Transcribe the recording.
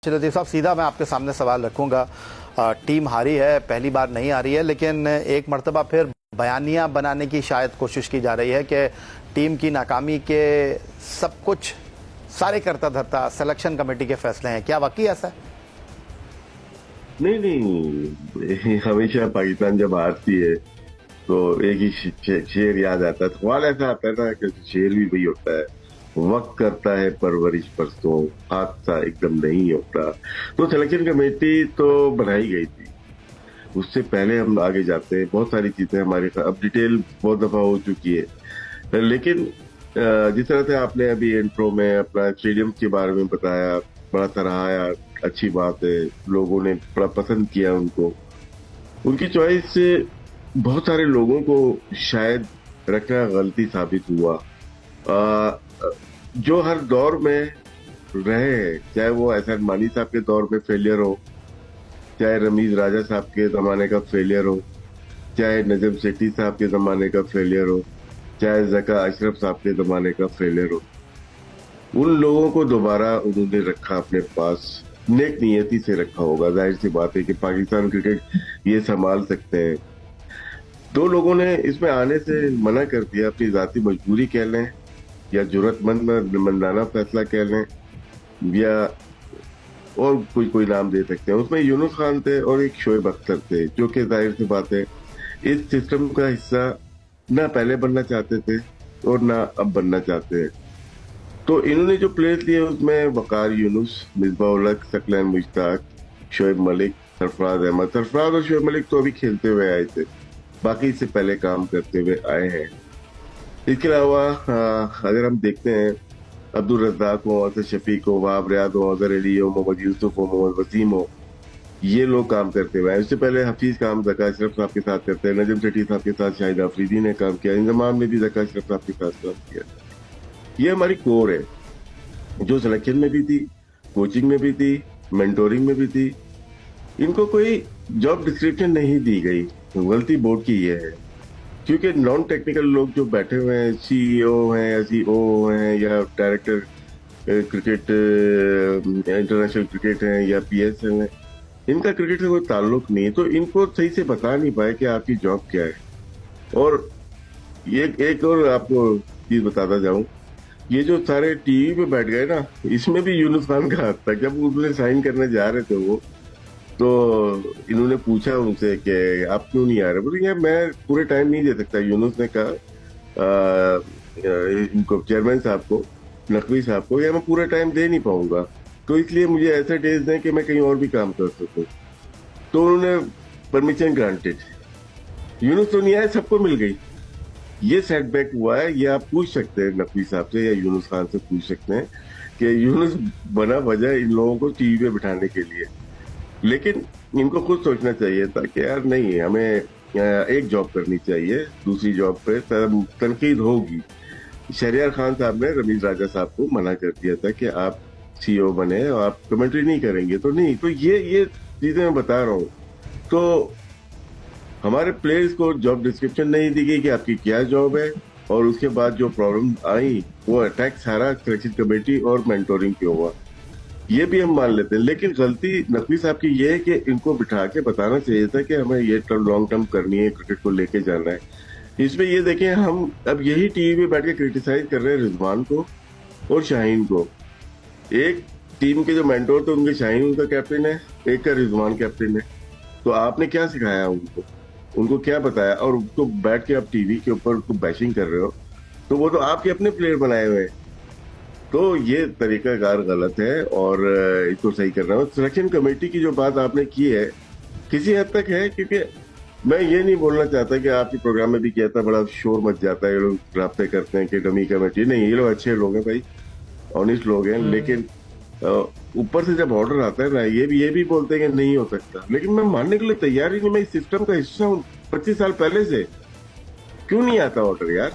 लतीफ साहब, सीधा मैं आपके सामने सवाल रखूंगा। टीम हारी है, पहली बार नहीं आ रही है, लेकिन एक मर्तबा फिर बयानियां बनाने की शायद कोशिश की जा रही है कि टीम की नाकामी के सब कुछ सारे करता धरता सिलेक्शन कमेटी के फैसले हैं। क्या वाकई ऐसा है? नहीं नहीं, हमेशा पाकिस्तान जब हारती है तो एक ही शेर याद आता है। सवाल ऐसा आता है ना कि शेर भी वही होता है, वक्त करता है परवरिश परसों, हादसा एकदम नहीं होता। तो सिलेक्शन कमेटी तो बनाई गई थी, उससे पहले हम आगे जाते हैं। बहुत सारी चीजें हमारे साथ अब डिटेल बहुत दफा हो चुकी है, लेकिन जिस तरह से आपने अभी इंट्रो में अपना स्टेडियम के बारे में बताया, बड़ा सराहाया, अच्छी बात है, लोगों ने बड़ा पसंद किया उनको। उनकी चॉइस से बहुत सारे लोगों को शायद रखना गलती साबित हुआ। जो हर दौर में रहे हैं, चाहे वो एहसान मानी साहब के दौर में फेलियर हो, चाहे रमीज राजा साहब के जमाने का फेलियर हो, चाहे नजम सेठी साहब के जमाने का फेलियर हो, चाहे जका अशरफ साहब के जमाने का फेलियर हो, उन लोगों को दोबारा उन्होंने रखा अपने पास, नेक नियति से रखा होगा। जाहिर सी बात है कि पाकिस्तान क्रिकेट ये संभाल सकते हैं। दो लोगों ने इसमें आने से मना कर दिया, अपनी जाती मजबूरी कह लें या जुर्रतमंदाना फैसला कह लें, या और कोई नाम दे सकते हैं। उसमें यूनुस खान थे और एक शोएब अख्तर थे, जो कि जाहिर सी बात है इस सिस्टम का हिस्सा ना पहले बनना चाहते थे और ना अब बनना चाहते हैं। तो इन्होंने जो प्लेयर्स लिए उसमें वकार यूनुस, मिसबाह उल हक, सकलैन मुश्ताक, शोएब मलिक, सरफराज अहमद। सरफराज और शोएब मलिक तो अभी खेलते हुए आए थे, बाकी इससे पहले काम करते हुए आए हैं। इसके अलावा अगर हम देखते हैं, अब्दुल रज़ाक हो, असद शफीक हो, वहाब रियाद हो, अजहर अली हो, मोहम्मद यूसुफ हो, मोहम्मद वसीम हो, ये लोग काम करते हुए आए। इससे पहले हफीज काम जका अशरफ साहब के साथ करते हैं, नजम सेठी साहब के साथ शाहिद अफरीदी ने काम किया, इंजमाम ने भी जका अशरफ साहब के साथ काम किया। ये हमारी कोर है, जो सिलेक्शन में भी थी, कोचिंग में भी थी, मेंटोरिंग में भी थी। इनको कोई जॉब डिस्क्रिप्शन नहीं दी गई, गलती बोर्ड की ये है, क्योंकि नॉन टेक्निकल लोग जो बैठे हुए हैं, सीईओ हैं या सीओ हैं या डायरेक्टर क्रिकेट, इंटरनेशनल क्रिकेट हैं या पीएसएल हैं, इनका क्रिकेट से कोई ताल्लुक नहीं है, तो इनको सही से बता नहीं पाए कि आपकी जॉब क्या है। और ये एक और आपको चीज बताता जाऊं, ये जो सारे टीवी पे बैठ गए ना, इसमें भी यूनुस खान का हाथ था। जब उन्होंने साइन करने जा रहे थे वो, तो इन्होंने पूछा उनसे कि आप क्यों नहीं आ रहे। बोले यार मैं पूरे टाइम नहीं दे सकता। यूनुस ने कहा इनको, चेयरमैन साहब को, नकवी साहब को, यार मैं पूरा टाइम दे नहीं पाऊंगा, तो इसलिए मुझे ऐसे डेज दें कि मैं कहीं और भी काम कर सकूं। तो उन्होंने परमिशन ग्रांटेड। यूनुस तो नहीं आए, सबको मिल गई। ये सेटबैक हुआ है। ये आप पूछ सकते हैं नकवी साहब से या यूनुस खान से पूछ सकते हैं कि यूनुस बना वजह इन लोगों को टीवी पे बिठाने के लिए। लेकिन इनको खुद सोचना चाहिए था कि यार नहीं, हमें एक जॉब करनी चाहिए, दूसरी जॉब पे तनकीद होगी। शहरियार खान साहब ने रमीज राजा साहब को मना कर दिया था कि आप सीईओ बने और आप कमेंट्री नहीं करेंगे, तो नहीं। तो ये चीजें मैं बता रहा हूँ। तो हमारे प्लेयर्स को जॉब डिस्क्रिप्शन नहीं दी गई कि आपकी क्या जॉब है, और उसके बाद जो प्रॉब्लम आई वो अटैक सारा सिलेक्शन कमेटी और मेंटोरिंग पे हुआ। ये भी हम मान लेते हैं, लेकिन गलती नकवी साहब की ये है कि इनको बिठा के बताना चाहिए था कि हमें ये लॉन्ग टर्म करनी है, क्रिकेट को लेके जाना है। इसमें ये देखें, हम अब यही टीवी पे बैठ के क्रिटिसाइज कर रहे हैं रिजवान को और शाहीन को। एक टीम के जो मेंटोर थे उनके शाहीन उनका कैप्टन है, एक का रिजवान कैप्टन है। तो आपने क्या सिखाया उनको क्या बताया, और उनको बैठ के आप टीवी के ऊपर उनको बैशिंग कर रहे हो। तो वो तो आपके अपने प्लेयर बनाए हुए हैं। तो ये तरीकाकार गलत है और इसको सही करना है। सिलेक्शन कमेटी की जो बात आपने की है, किसी हद तक है, क्योंकि मैं ये नहीं बोलना चाहता कि आपके प्रोग्राम में भी किया था, बड़ा शोर मच जाता है, ये लोग राब्ते करते हैं कि डमी कमेटी। नहीं, ये लोग अच्छे लोग हैं भाई, ऑनेस्ट लोग हैं। लेकिन ऊपर से जब ऑर्डर आता है ना, ये भी बोलते हैं कि नहीं हो सकता। लेकिन मैं मानने के लिए तैयार ही नहीं, मैं इस सिस्टम का हिस्सा हूँ 25 साल पहले से। क्यों नहीं आता ऑर्डर यार?